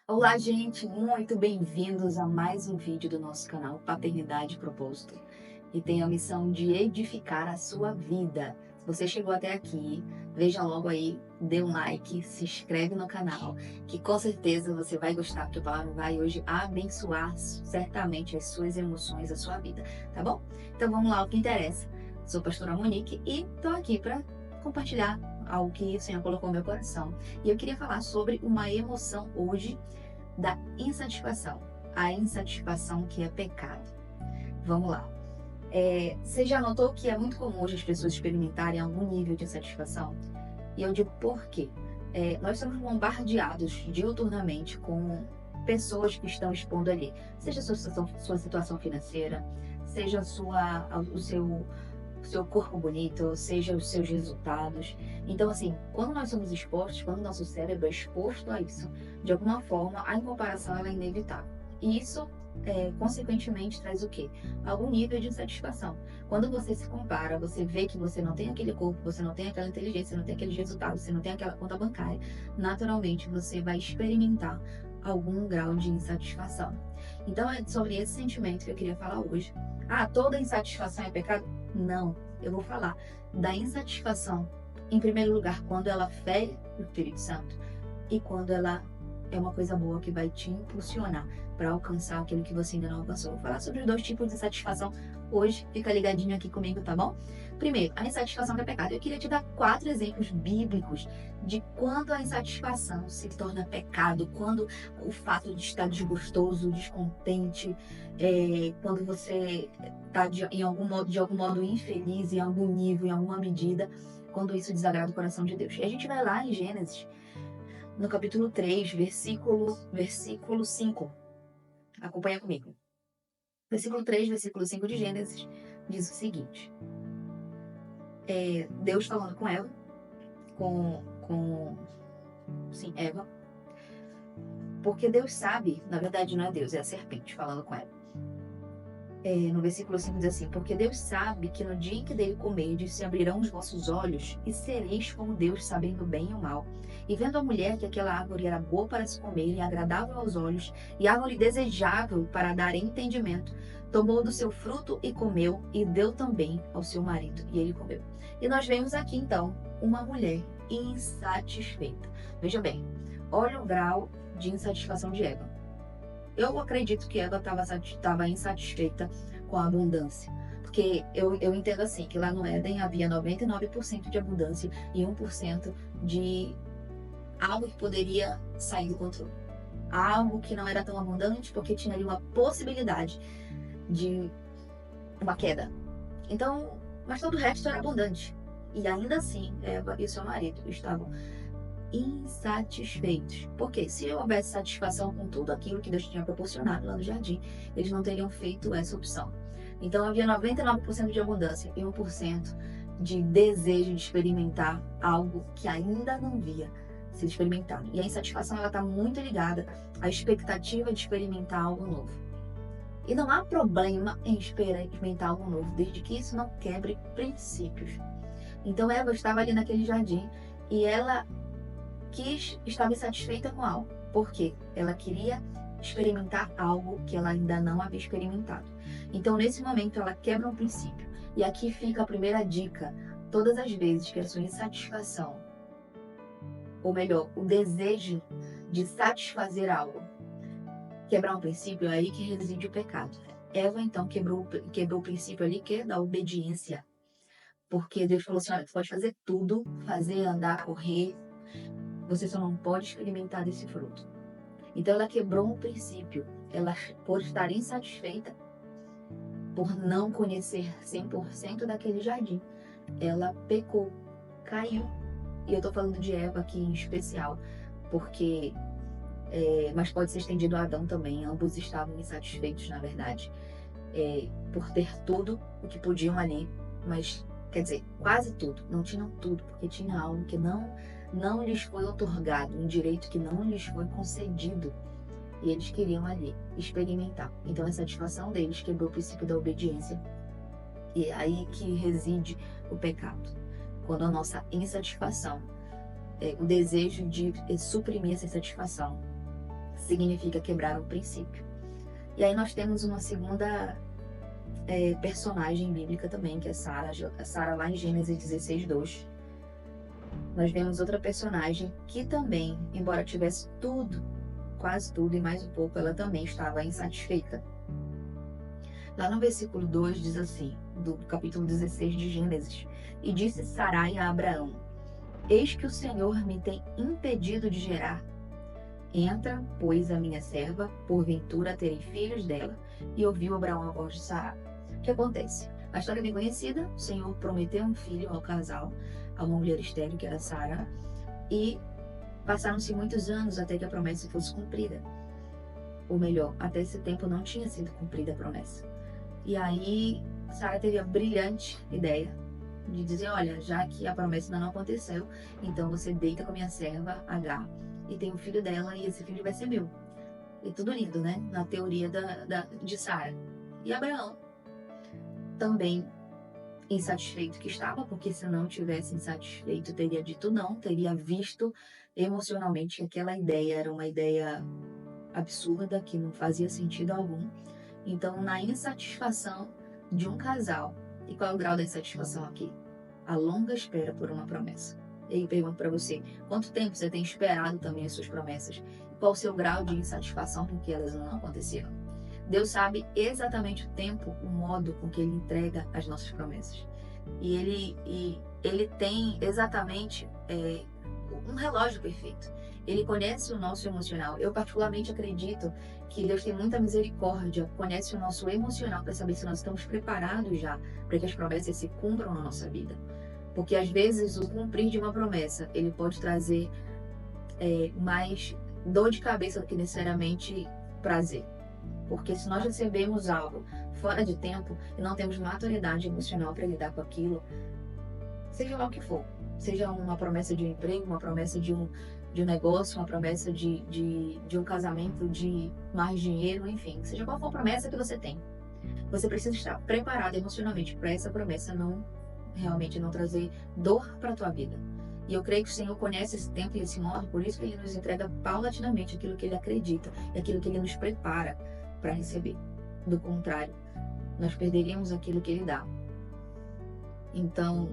Olá, gente, muito bem-vindos a mais um vídeo do nosso canal Paternidade Propósito, que tem a missão de edificar a sua vida. Se você chegou até aqui, veja logo aí, dê um like, se inscreve no canal, que com certeza você vai gostar, porque a palavra vai hoje abençoar certamente as suas emoções, a sua vida, tá bom? Então vamos lá, o que interessa. Sou a pastora Monique e estou aqui para compartilhar algo que o Senhor colocou no meu coração. E eu queria falar sobre uma emoção hoje da insatisfação. A insatisfação que é pecado. Vamos lá. Você já notou que é muito comum hoje as pessoas experimentarem algum nível de insatisfação? E eu digo por quê? Nós somos bombardeados diuturnamente com pessoas que estão expondo ali, seja a sua situação financeira, seja o seu corpo bonito, seja os seus resultados. Então, assim, quando nós somos expostos, quando o nosso cérebro é exposto a isso, de alguma forma, a incomparação ela é inevitável. E isso, consequentemente, traz o quê? Algum nível de insatisfação. Quando você se compara, você vê que você não tem aquele corpo, você não tem aquela inteligência, você não tem aqueles resultados, você não tem aquela conta bancária, naturalmente você vai experimentar algum grau de insatisfação. Então, é sobre esse sentimento que eu queria falar hoje. Ah, toda insatisfação é pecado? Não, eu vou falar da insatisfação, em primeiro lugar, quando ela fere o Espírito Santo e quando ela é uma coisa boa que vai te impulsionar para alcançar aquilo que você ainda não alcançou. Vou falar sobre os dois tipos de insatisfação hoje, fica ligadinho aqui comigo, tá bom? Primeiro, a insatisfação que é pecado. Eu queria te dar 4 exemplos bíblicos de quando a insatisfação se torna pecado, quando o fato de estar desgostoso, descontente, quando você está de algum modo infeliz em algum nível, em alguma medida, quando isso desagrada o coração de Deus. E a gente vai lá em Gênesis, no capítulo 3, versículo 5. Acompanha comigo. Versículo 3, versículo 5 de Gênesis diz o seguinte: Deus falando com Eva, sim, Eva, porque Deus sabe, na verdade não é Deus, é a serpente falando com ela. No versículo 5 diz assim: porque Deus sabe que no dia em que dele comerdes se abrirão os vossos olhos e sereis como Deus, sabendo o bem e o mal. E vendo a mulher que aquela árvore era boa para se comer e agradável aos olhos, e árvore desejável para dar entendimento, tomou do seu fruto e comeu, e deu também ao seu marido, e ele comeu. E nós vemos aqui então uma mulher insatisfeita. Veja bem, olha o grau de insatisfação de Eva. Eu acredito que Eva estava insatisfeita com a abundância. Porque eu entendo assim, que lá no Éden havia 99% de abundância e 1% de algo que poderia sair do controle. Algo que não era tão abundante porque tinha ali uma possibilidade de uma queda. Então, mas todo o resto era abundante. E ainda assim, Eva e seu marido estavam insatisfeitos. Porque se houvesse satisfação com tudo aquilo que Deus tinha proporcionado lá no jardim, eles não teriam feito essa opção. Então havia 99% de abundância e 1% de desejo de experimentar algo que ainda não havia sido experimentado. E a insatisfação ela está muito ligada à expectativa de experimentar algo novo. E não há problema em experimentar algo novo, desde que isso não quebre princípios. Então Eva estava ali naquele jardim e ela estava insatisfeita com algo. Por quê? Ela queria experimentar algo que ela ainda não havia experimentado. Então, nesse momento, ela quebra um princípio. E aqui fica a primeira dica. Todas as vezes que a sua insatisfação, ou melhor, o desejo de satisfazer algo, quebrar um princípio, é aí que reside o pecado. Eva, então, quebrou o princípio ali, que é da obediência. Porque Deus falou assim, olha, você pode fazer tudo, fazer, andar, correr, você só não pode experimentar desse fruto. Então ela quebrou um princípio. Ela, por estar insatisfeita, por não conhecer 100% daquele jardim, ela pecou, caiu. E eu tô falando de Eva aqui em especial, porque mas pode ser estendido a Adão também. Ambos estavam insatisfeitos, na verdade, por ter tudo o que podiam ali, mas quer dizer, quase tudo. Não tinham tudo, porque tinha algo que não lhes foi otorgado, um direito que não lhes foi concedido. E eles queriam ali experimentar. Então a satisfação deles quebrou o princípio da obediência. E é aí que reside o pecado. Quando a nossa insatisfação, o desejo de suprimir essa insatisfação, significa quebrar o princípio. E aí nós temos uma segunda personagem bíblica também, que é Sara. Sara lá em Gênesis 16:2. Nós vemos outra personagem que também, embora tivesse tudo, quase tudo e mais um pouco, ela também estava insatisfeita. Lá no versículo 2 diz assim, do capítulo 16 de Gênesis: E disse Sarai a Abraão: Eis que o Senhor me tem impedido de gerar. Entra, pois, a minha serva, porventura terei filhos dela. E ouviu Abraão a voz de Sara. O que acontece? A história é bem conhecida. O Senhor prometeu um filho ao casal, a uma mulher estéril, que era Sara, e passaram-se muitos anos até que a promessa fosse cumprida. Ou melhor, até esse tempo não tinha sido cumprida a promessa. E aí, Sara teve a brilhante ideia de dizer: olha, já que a promessa ainda não aconteceu, então você deita com a minha serva, Agar, e tem um filho dela, e esse filho vai ser meu. E tudo lindo, né? Na teoria de Sara. E Abraão, também insatisfeito que estava, porque se não tivesse insatisfeito, teria dito não, teria visto emocionalmente que aquela ideia era uma ideia absurda, que não fazia sentido algum. Então, na insatisfação de um casal, e qual é o grau da insatisfação aqui? A longa espera por uma promessa. E aí eu pergunto para você, quanto tempo você tem esperado também as suas promessas? Qual o seu grau de insatisfação com que elas não aconteceram? Deus sabe exatamente o tempo, o modo com que Ele entrega as nossas promessas. E Ele tem exatamente um relógio perfeito. Ele conhece o nosso emocional. Eu particularmente acredito que Deus tem muita misericórdia, conhece o nosso emocional para saber se nós estamos preparados já para que as promessas se cumpram na nossa vida. Porque às vezes o cumprir de uma promessa, ele pode trazer mais dor de cabeça do que necessariamente prazer. Porque se nós recebemos algo fora de tempo e não temos maturidade emocional para lidar com aquilo, seja lá o que for, seja uma promessa de um emprego, uma promessa de um negócio, uma promessa de um casamento, de mais dinheiro, enfim, seja qual for a promessa que você tem, você precisa estar preparado emocionalmente para essa promessa realmente não trazer dor para a tua vida. E eu creio que o Senhor conhece esse tempo e esse modo, por isso que Ele nos entrega paulatinamente aquilo que Ele acredita e aquilo que Ele nos prepara para receber. Do contrário, nós perderíamos aquilo que Ele dá. Então,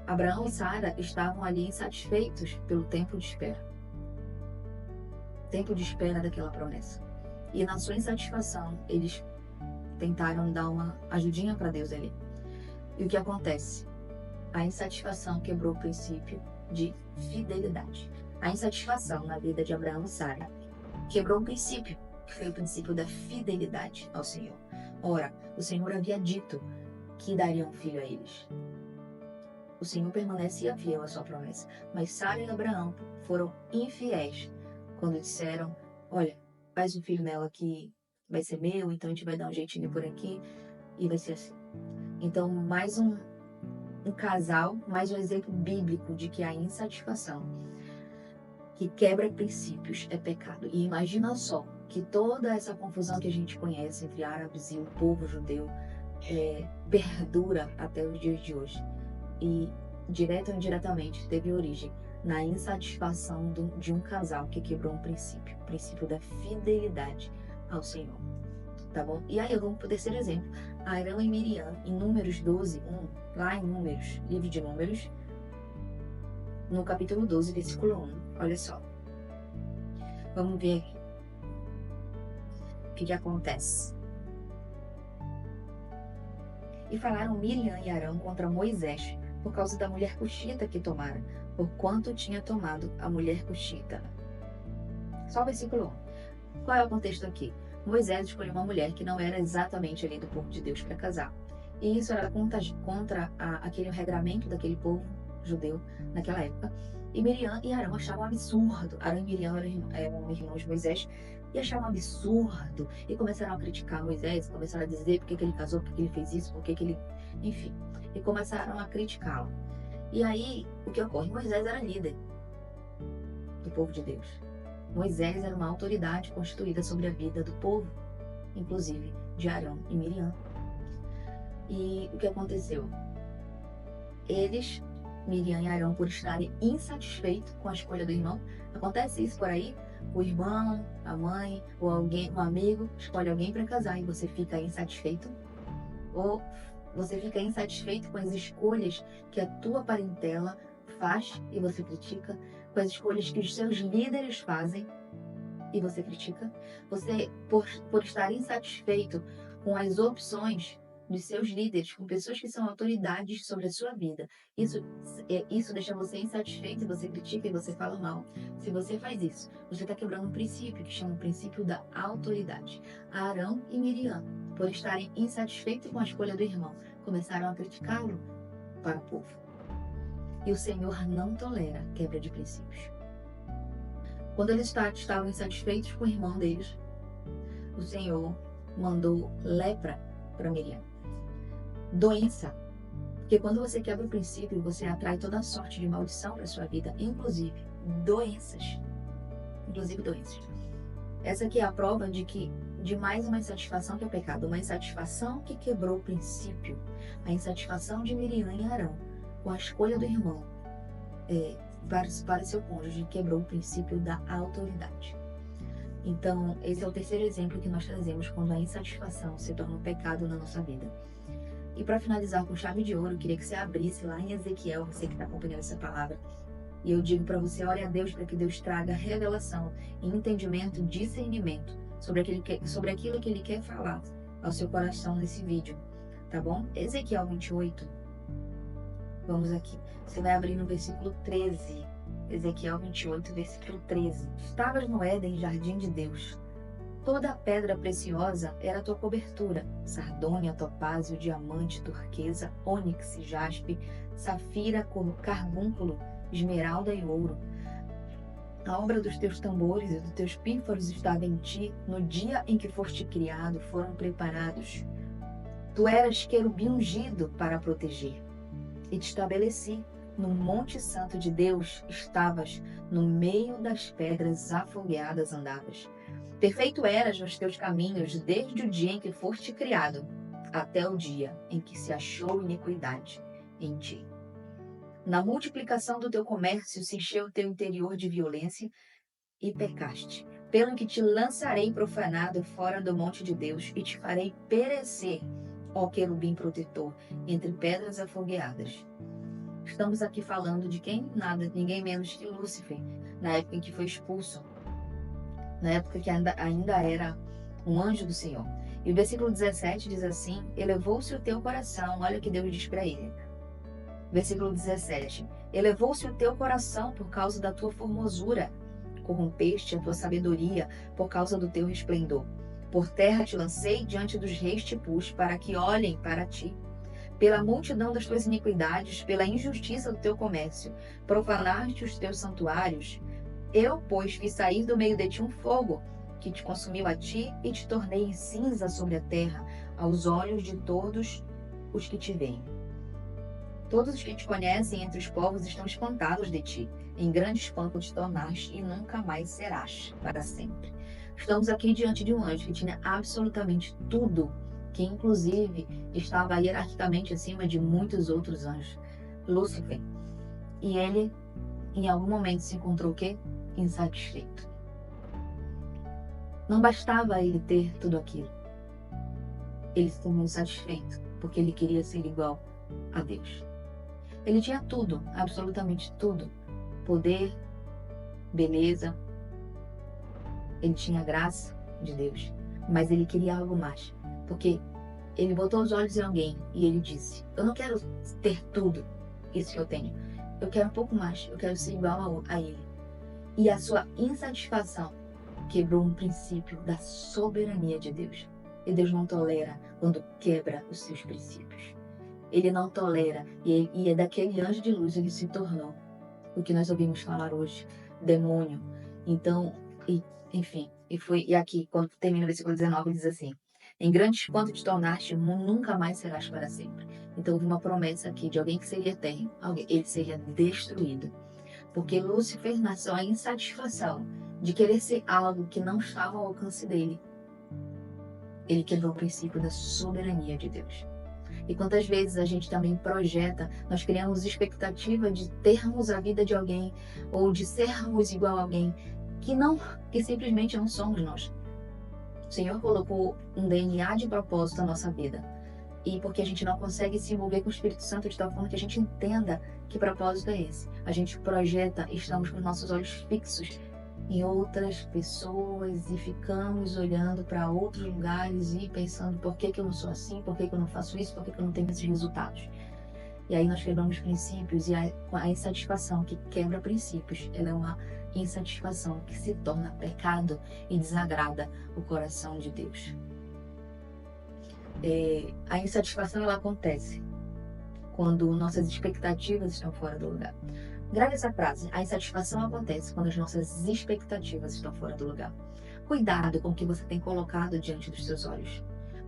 Abraão e Sara estavam ali insatisfeitos pelo tempo de espera. Tempo de espera daquela promessa. E na sua insatisfação, eles tentaram dar uma ajudinha para Deus ali. E o que acontece? A insatisfação quebrou o princípio de fidelidade. A insatisfação na vida de Abraão e Sara quebrou um princípio, que foi o princípio da fidelidade ao Senhor. Ora, o Senhor havia dito que daria um filho a eles. O Senhor permanecia fiel à sua promessa, mas Sara e Abraão foram infiéis quando disseram: olha, faz um filho nela que vai ser meu, então a gente vai dar um jeitinho por aqui e vai ser assim. Então, mais um casal, mais um exemplo bíblico de que a insatisfação que quebra princípios é pecado. E imagina só que toda essa confusão que a gente conhece entre árabes e o povo judeu perdura até os dias de hoje. E, direto ou indiretamente, teve origem na insatisfação de um casal que quebrou um princípio, o princípio da fidelidade ao Senhor. Tá bom? E aí, vamos para o terceiro exemplo. Arão e Miriam, em Números 12:1, lá em Números, livro de Números, no capítulo 12, versículo 1. Olha só. Vamos ver aqui o que acontece. E falaram Miriam e Arão contra Moisés por causa da mulher cuxita que tomara, porquanto tinha tomado a mulher cuxita. Só o versículo 1. Qual é o contexto aqui? Moisés escolheu uma mulher que não era exatamente ali do povo de Deus para casar. E isso era contra aquele regramento daquele povo judeu naquela época. E Miriam e Arão achavam absurdo. Arão e Miriam eram irmãos de Moisés e achavam absurdo. E começaram a criticar Moisés, começaram a dizer por que ele casou, por que ele fez isso, por que ele... Enfim, e começaram a criticá-lo. E aí, o que ocorre? Moisés era líder do povo de Deus. Moisés era uma autoridade constituída sobre a vida do povo, inclusive de Arão e Miriam. E o que aconteceu? Miriam e Arão, por estarem insatisfeitos com a escolha do irmão, acontece isso por aí, O irmão, a mãe ou alguém, um amigo, escolhe alguém para casar e você fica insatisfeito? Ou você fica insatisfeito com as escolhas que a tua parentela faz e você critica? Com as escolhas que os seus líderes fazem e você critica? Você, por estar insatisfeito com as opções dos seus líderes, com pessoas que são autoridades sobre a sua vida, isso deixa você insatisfeito e você critica e você fala mal. Se você faz isso, você está quebrando um princípio que chama o princípio da autoridade. Arão e Miriam, por estarem insatisfeitos com a escolha do irmão, começaram a criticá-lo para o povo. E o Senhor não tolera quebra de princípios. Quando eles estavam insatisfeitos com o irmão deles, o Senhor mandou lepra para Miriam. Doença. Porque quando você quebra o princípio, você atrai toda sorte de maldição para sua vida, inclusive doenças. Essa aqui é a prova de mais uma insatisfação que é pecado, uma insatisfação que quebrou o princípio, a insatisfação de Miriam e Arão com a escolha do irmão para seu cônjuge, quebrou o princípio da autoridade. Então, esse é o terceiro exemplo que nós trazemos quando a insatisfação se torna um pecado na nossa vida. E para finalizar com chave de ouro, eu queria que você abrisse lá em Ezequiel, você que está acompanhando essa palavra. E eu digo para você, ore a Deus para que Deus traga revelação, entendimento, discernimento sobre aquilo que Ele quer falar ao seu coração nesse vídeo, tá bom? Ezequiel 28, vamos aqui. Você vai abrir no versículo 13. Ezequiel 28, versículo 13. Estavas no Éden, jardim de Deus. Toda a pedra preciosa era a tua cobertura: sardônia, topázio, diamante, turquesa, ônix, jaspe, safira, carbúnculo, esmeralda e ouro. A obra dos teus tambores e dos teus pífaros estava em ti. No dia em que foste criado, foram preparados. Tu eras querubim ungido para proteger. E te estabeleci no monte santo de Deus, estavas no meio das pedras afogueadas andavas. Perfeito eras nos teus caminhos desde o dia em que foste criado, até o dia em que se achou iniquidade em ti. Na multiplicação do teu comércio se encheu o teu interior de violência e pecaste, pelo que te lançarei profanado fora do monte de Deus e te farei perecer, ó querubim protetor, entre pedras afogueadas. Estamos aqui falando de quem? Nada, ninguém menos que Lúcifer, na época em que foi expulso, na época que ainda era um anjo do Senhor. E o versículo 17 diz assim: elevou-se o teu coração, olha o que Deus diz para ele. Versículo 17: elevou-se o teu coração por causa da tua formosura, corrompeste a tua sabedoria por causa do teu resplendor. Por terra te lancei, diante dos reis te pus, para que olhem para ti. Pela multidão das tuas iniquidades, pela injustiça do teu comércio, profanaste os teus santuários. Eu, pois, fiz sair do meio de ti um fogo, que te consumiu a ti e te tornei em cinza sobre a terra, aos olhos de todos os que te veem. Todos os que te conhecem entre os povos estão espantados de ti. Em grande espanto te tornaste e nunca mais serás para sempre. Estamos aqui diante de um anjo que tinha absolutamente tudo, que inclusive estava hierarquicamente acima de muitos outros anjos, Lúcifer. E ele, em algum momento, se encontrou o quê? Insatisfeito. Não bastava ele ter tudo aquilo. Ele se tornou insatisfeito, porque ele queria ser igual a Deus. Ele tinha tudo, absolutamente tudo. Poder, beleza. Ele tinha a graça de Deus, mas ele queria algo mais. Porque ele botou os olhos em alguém e ele disse: eu não quero ter tudo isso que eu tenho. Eu quero um pouco mais, eu quero ser igual a ele. E a sua insatisfação quebrou um princípio da soberania de Deus. E Deus não tolera quando quebra os seus princípios. Ele não tolera, e é daquele anjo de luz ele se tornou o que nós ouvimos falar hoje, demônio. Então, enfim, e aqui, quando termina o versículo 19, diz assim: em grande espanto te tornaste, nunca mais serás para sempre. Então houve uma promessa aqui de alguém que seria eterno, ele seria destruído. Porque Lúcifer nasceu a insatisfação de querer ser algo que não estava ao alcance dele. Ele quebrou o princípio da soberania de Deus. E quantas vezes a gente também projeta, nós criamos expectativa de termos a vida de alguém, ou de sermos igual a alguém, que simplesmente não somos nós. O Senhor colocou um DNA de propósito na nossa vida. E porque a gente não consegue se envolver com o Espírito Santo de tal forma que a gente entenda que propósito é esse. A gente projeta, estamos com os nossos olhos fixos em outras pessoas e ficamos olhando para outros lugares e pensando por que eu não sou assim, por que eu não faço isso, por que eu não tenho esses resultados. E aí nós quebramos princípios e a insatisfação que quebra princípios, ela é uma insatisfação que se torna pecado e desagrada o coração de Deus. A insatisfação ela acontece quando nossas expectativas estão fora do lugar. Grave essa frase: a insatisfação acontece quando as nossas expectativas estão fora do lugar. Cuidado com o que você tem colocado diante dos seus olhos.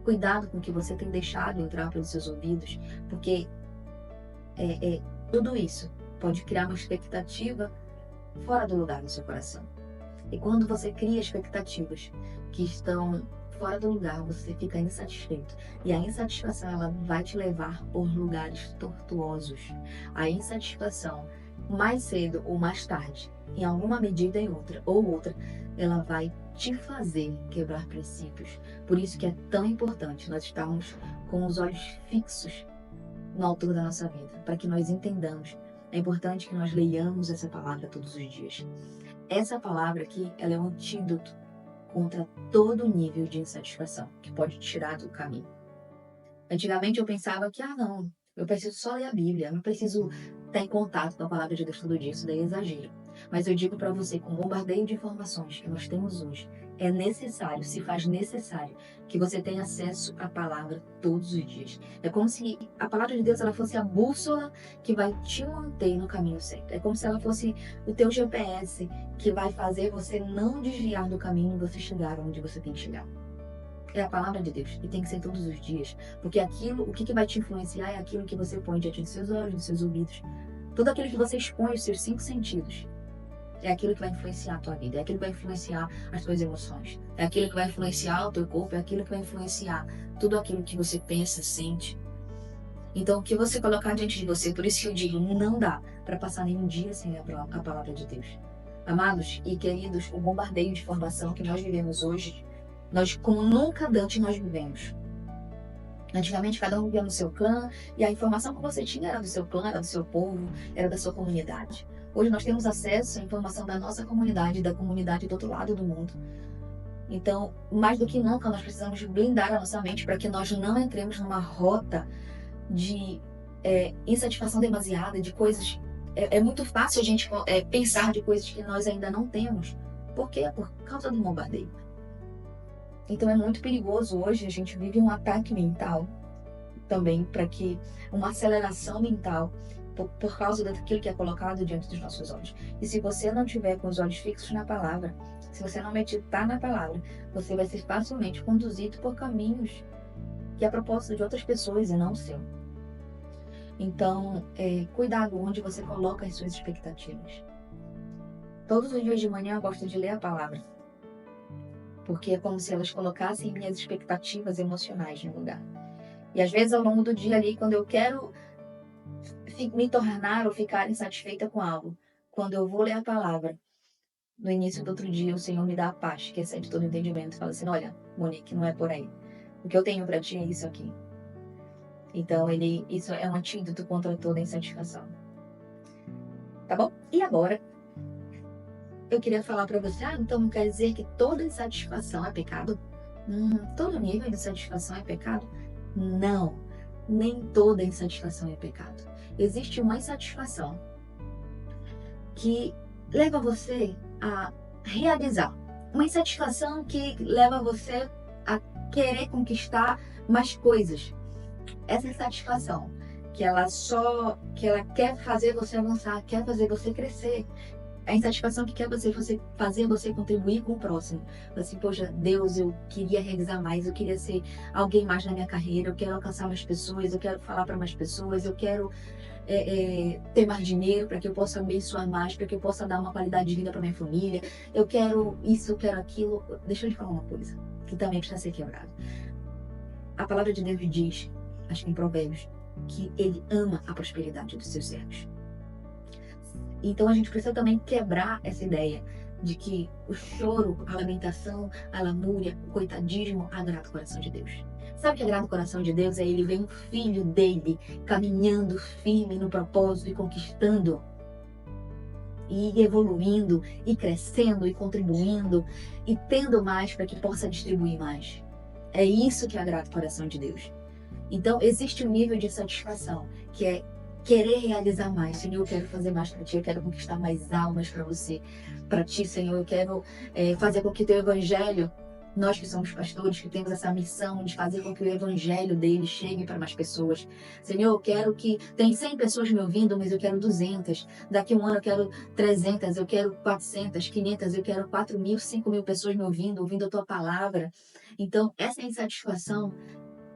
Cuidado com o que você tem deixado entrar pelos seus ouvidos, porque tudo isso pode criar uma expectativa fora do lugar no seu coração. E quando você cria expectativas que estão fora do lugar, você fica insatisfeito. E a insatisfação, ela vai te levar por lugares tortuosos. A insatisfação, mais cedo ou mais tarde, em alguma medida ou outra, ela vai te fazer quebrar princípios. Por isso que é tão importante nós estarmos com os olhos fixos no autor da nossa vida, para que nós entendamos. É importante que nós leiamos essa palavra todos os dias. Essa palavra aqui, ela é um antídoto contra todo nível de insatisfação que pode tirar do caminho. Antigamente eu pensava que, não, eu preciso só ler a Bíblia, não preciso estar em contato com a palavra de Deus todo dia, isso daí é exagero. Mas eu digo para você, com o bombardeio de informações que nós temos hoje, é necessário, se faz necessário, que você tenha acesso à palavra todos os dias. É como se a palavra de Deus ela fosse a bússola que vai te manter no caminho certo. É como se ela fosse o teu GPS que vai fazer você não desviar do caminho e você chegar onde você tem que chegar. É a palavra de Deus, e tem que ser todos os dias, porque o que vai te influenciar é aquilo que você põe diante dos seus olhos, dos seus ouvidos, tudo aquilo que você expõe os seus 5 sentidos. É aquilo que vai influenciar a tua vida, é aquilo que vai influenciar as tuas emoções, é aquilo que vai influenciar o teu corpo, é aquilo que vai influenciar tudo aquilo que você pensa, sente. Então, o que você colocar diante de você, por isso que eu digo, não dá para passar nenhum dia sem ler a palavra de Deus. Amados e queridos, o bombardeio de informação que nós vivemos hoje, nós como nunca antes nós vivemos. Antigamente cada um vivia no seu clã e a informação que você tinha era do seu clã, era do seu povo, era da sua comunidade. Hoje nós temos acesso à informação da nossa comunidade, da comunidade do outro lado do mundo. Então, mais do que nunca, nós precisamos blindar a nossa mente para que nós não entremos numa rota de insatisfação demasiada, de coisas. É muito fácil a gente pensar de coisas que nós ainda não temos. Por quê? Por causa do bombardeio. Então é muito perigoso hoje, a gente vive um ataque mental também, para que uma aceleração mental por causa daquilo que é colocado diante dos nossos olhos. E se você não tiver com os olhos fixos na palavra, se você não meditar na palavra, você vai ser facilmente conduzido por caminhos que é a propósito de outras pessoas e não o seu. Então, cuidado onde você coloca as suas expectativas. Todos os dias de manhã eu gosto de ler a palavra, porque é como se elas colocassem minhas expectativas emocionais no lugar. E às vezes ao longo do dia ali, quando eu quero me tornar ou ficar insatisfeita com algo, quando eu vou ler a palavra, no início do outro dia o Senhor me dá a paz, que excede todo entendimento, fala assim: olha, Monique, não é por aí. O que eu tenho para ti é isso aqui. Então isso é um antídoto contra toda insatisfação. Tá bom? E agora, eu queria falar para você, então não quer dizer que toda insatisfação é pecado? Todo nível de insatisfação é pecado? Não, nem toda insatisfação é pecado. Existe uma insatisfação que leva você a realizar. Uma insatisfação que leva você a querer conquistar mais coisas. Essa insatisfação que ela quer fazer você avançar, quer fazer você crescer. A insatisfação que quer fazer você contribuir com o próximo. Assim, poxa, Deus, eu queria realizar mais, eu queria ser alguém mais na minha carreira, eu quero alcançar mais pessoas, eu quero falar para mais pessoas, eu quero ter mais dinheiro para que eu possa abençoar mais, para que eu possa dar uma qualidade de vida para minha família, eu quero isso, eu quero aquilo. Deixa eu te falar uma coisa, que também precisa ser quebrado. A palavra de Deus diz, acho que em Provérbios, que Ele ama a prosperidade dos seus servos. Então a gente precisa também quebrar essa ideia de que o choro, a lamentação, a lamúria, o coitadismo agrada o coração de Deus. Sabe o que agrada o coração de Deus? É ele ver um filho dele caminhando firme no propósito e conquistando, e evoluindo, e crescendo, e contribuindo, e tendo mais para que possa distribuir mais. É isso que agrada o coração de Deus. Então, existe um nível de satisfação, que é querer realizar mais. Senhor, eu quero fazer mais para ti, eu quero conquistar mais almas para você, para ti, Senhor. Eu quero fazer com que teu evangelho, nós que somos pastores, que temos essa missão de fazer com que o evangelho dele chegue para mais pessoas. Senhor, eu quero que tem 100 pessoas me ouvindo, mas eu quero 200. Daqui a um ano eu quero 300, eu quero 400, 500, eu quero 4.000, 5.000 pessoas me ouvindo a tua palavra. Então, essa insatisfação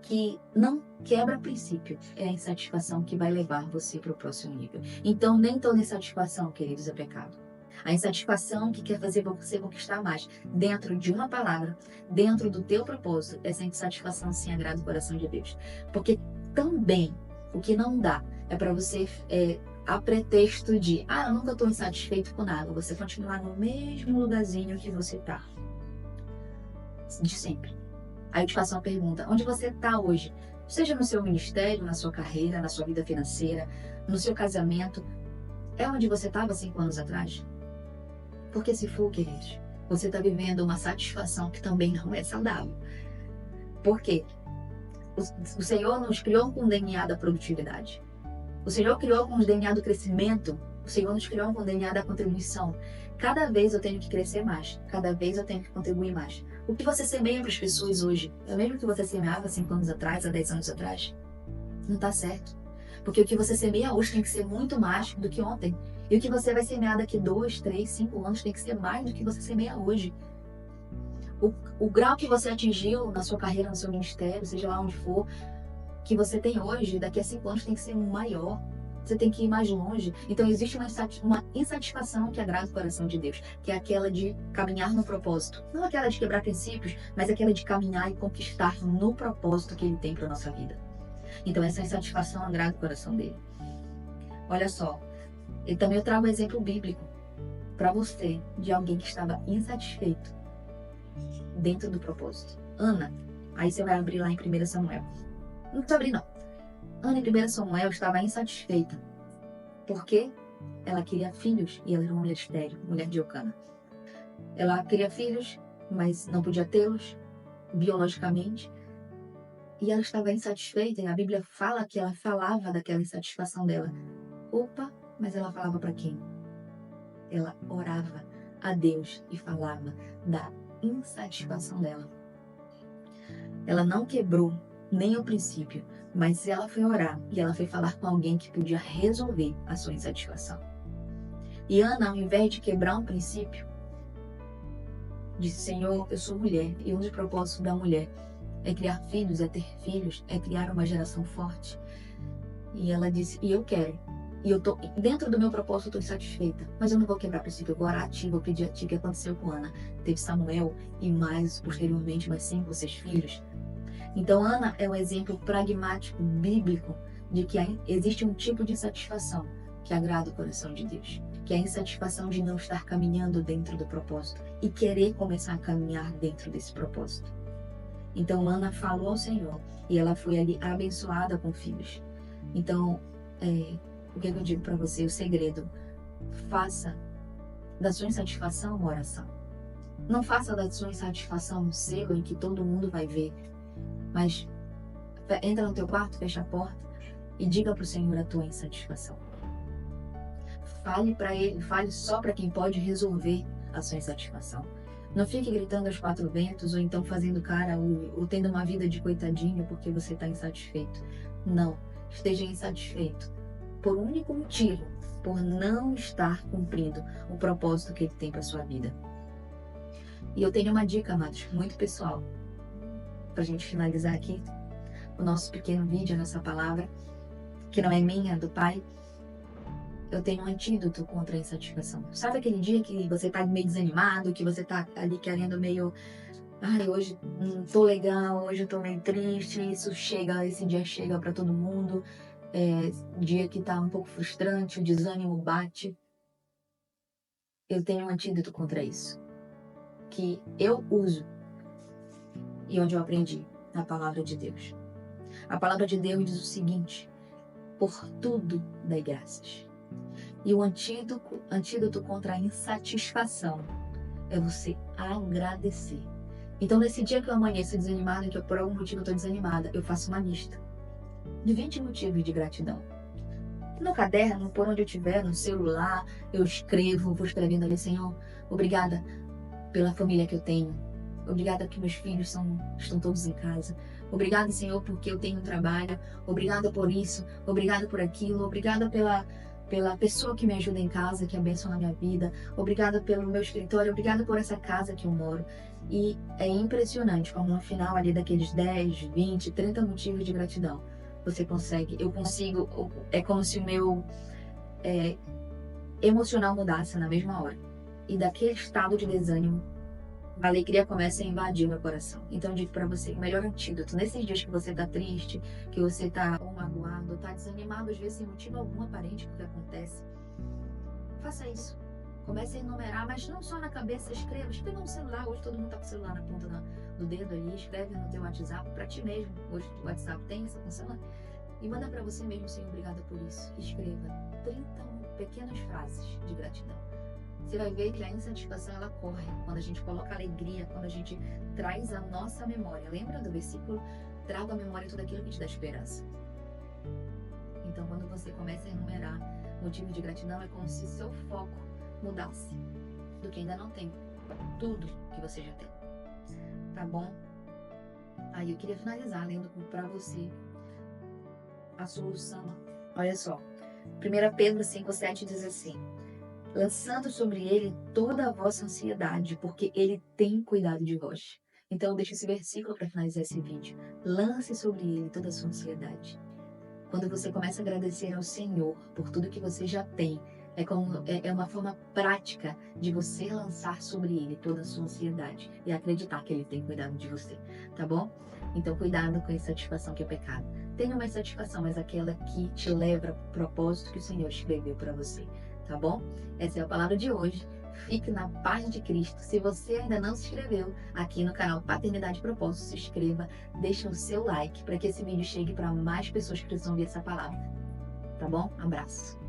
que não quebra princípio, é a insatisfação que vai levar você para o próximo nível. Então, nem toda insatisfação, queridos, é pecado. A insatisfação que quer fazer você conquistar mais dentro de uma palavra, dentro do teu propósito, essa insatisfação sim agrada o coração de Deus. Porque também o que não dá é para você, a pretexto de, eu nunca estou insatisfeito com nada, você continuar no mesmo lugarzinho que você está, de sempre. Aí eu te faço uma pergunta: onde você está hoje? Seja no seu ministério, na sua carreira, na sua vida financeira, no seu casamento, é onde você estava 5 anos atrás? Porque se for, queridos, você está vivendo uma satisfação que também não é saudável. Por quê? O Senhor nos criou com o DNA da produtividade. O Senhor criou com o DNA do crescimento. O Senhor nos criou com o DNA da contribuição. Cada vez eu tenho que crescer mais. Cada vez eu tenho que contribuir mais. O que você semeia para as pessoas hoje é o mesmo que você semeava 5 anos atrás, há 10 anos atrás? Não está certo. Porque o que você semeia hoje tem que ser muito mais do que ontem. E o que você vai semear daqui 2, 3, 5 anos tem que ser mais do que você semeia hoje. O grau que você atingiu na sua carreira, no seu ministério, seja lá onde for, que você tem hoje, daqui a 5 anos tem que ser maior. Você tem que ir mais longe. Então existe uma insatisfação que agrada o coração de Deus, que é aquela de caminhar no propósito. Não aquela de quebrar princípios, mas aquela de caminhar e conquistar no propósito que Ele tem para a nossa vida. Então essa insatisfação agrada o coração dele. Olha só, e também eu trago um exemplo bíblico para você de alguém que estava insatisfeito dentro do propósito. Ana, aí você vai abrir lá em 1 Samuel. Não precisa abrir não. Ana, em 1 Samuel, estava insatisfeita, porque ela queria filhos e ela era uma mulher estéril, mulher de Eucana. Ela queria filhos, mas não podia tê-los biologicamente, e ela estava insatisfeita, e a Bíblia fala que ela falava daquela insatisfação dela. Opa, mas ela falava para quem? Ela orava a Deus e falava da insatisfação dela. Ela não quebrou nem o princípio, mas ela foi orar e ela foi falar com alguém que podia resolver a sua insatisfação. E Ana, ao invés de quebrar um princípio, disse: Senhor, eu sou mulher e um dos propósitos da mulher é criar filhos, é ter filhos, é criar uma geração forte. E ela disse: e eu quero. E eu tô dentro do meu propósito, eu tô insatisfeita, mas eu não vou quebrar princípio, eu vou orar a ti, vou pedir a ti. O que aconteceu com Ana? Teve Samuel e mais posteriormente mais 5 ou 6 filhos. Então, Ana é um exemplo pragmático, bíblico, de que existe um tipo de insatisfação que agrada o coração de Deus, que é a insatisfação de não estar caminhando dentro do propósito e querer começar a caminhar dentro desse propósito. Então, Ana falou ao Senhor e ela foi ali abençoada com filhos. Então, o que eu digo para você? O segredo: faça da sua insatisfação uma oração. Não faça da sua insatisfação um selo em que todo mundo vai ver. Mas entra no teu quarto, fecha a porta e diga para o Senhor a tua insatisfação. Fale para Ele, fale só para quem pode resolver a sua insatisfação. Não fique gritando aos 4 ventos ou então fazendo cara ou tendo uma vida de coitadinho porque você está insatisfeito. Não, esteja insatisfeito por um único motivo: por não estar cumprindo o propósito que Ele tem para sua vida. E eu tenho uma dica, amados, muito pessoal, para a gente finalizar aqui o nosso pequeno vídeo, a nossa palavra, que não é minha, é do Pai. Eu tenho um antídoto contra a insatisfação. Sabe aquele dia que você tá meio desanimado, que você tá ali querendo meio... hoje não tô legal, hoje eu tô meio triste, esse dia chega para todo mundo, dia que tá um pouco frustrante, o desânimo bate. eu tenho um antídoto contra isso, que eu uso e onde eu aprendi na palavra de Deus. A palavra de Deus diz o seguinte: por tudo dai graças. E o antídoto contra a insatisfação é você agradecer. Então, nesse dia que eu amanheço desanimada, que por algum motivo eu estou desanimada, eu faço uma lista de 20 motivos de gratidão. No caderno, por onde eu estiver, no celular, eu escrevo, vou escrevendo ali: Senhor, obrigada pela família que eu tenho. Obrigada que meus filhos estão todos em casa. Obrigada, Senhor, porque eu tenho um trabalho. Obrigada por isso. Obrigada por aquilo. Obrigada pela pessoa que me ajuda em casa, que abençoa a minha vida. Obrigada pelo meu escritório. Obrigada por essa casa que eu moro. E é impressionante como no final ali daqueles 10, 20, 30 motivos de gratidão, você consegue, eu consigo, é como se o meu emocional mudasse na mesma hora. E daquele estado de desânimo, a alegria começa a invadir o meu coração. Então eu digo pra você, o melhor antídoto, nesses dias que você tá triste, que você tá ou magoado, ou tá desanimado, às vezes sem motivo algum aparente do que acontece, faça isso. Comece a enumerar, mas não só na cabeça, escreva no celular. Hoje todo mundo tá com o celular na ponta do dedo ali, escreve no teu WhatsApp pra ti mesmo. Hoje o WhatsApp tem essa função, né? E manda pra você mesmo: Senhor, obrigada por isso. Escreva 30 pequenas frases de gratidão. Você vai ver que a insatisfação ela corre quando a gente coloca alegria, quando a gente traz a nossa memória. Lembra do versículo? Traga à memória tudo aquilo que te dá esperança. Então, quando você começa a enumerar motivos de gratidão, é como se seu foco mudasse do que ainda não tem, tudo que você já tem. Tá bom? Aí eu queria finalizar lendo para você a solução. Olha só, 1 Pedro 5,7 diz assim: lançando sobre ele toda a vossa ansiedade, porque ele tem cuidado de vós. Então, deixa esse versículo para finalizar esse vídeo. Lance sobre ele toda a sua ansiedade. Quando você começa a agradecer ao Senhor por tudo que você já tem, é uma forma prática de você lançar sobre ele toda a sua ansiedade e acreditar que ele tem cuidado de você, tá bom? Então, cuidado com a insatisfação que é pecado. Tenha uma insatisfação, mas aquela que te leva para o propósito que o Senhor escreveu para você. Tá bom? Essa é a palavra de hoje. Fique na paz de Cristo. Se você ainda não se inscreveu aqui no canal Paternidade e Propósito, se inscreva, deixa o seu like para que esse vídeo chegue para mais pessoas que precisam ouvir essa palavra. Tá bom? Abraço.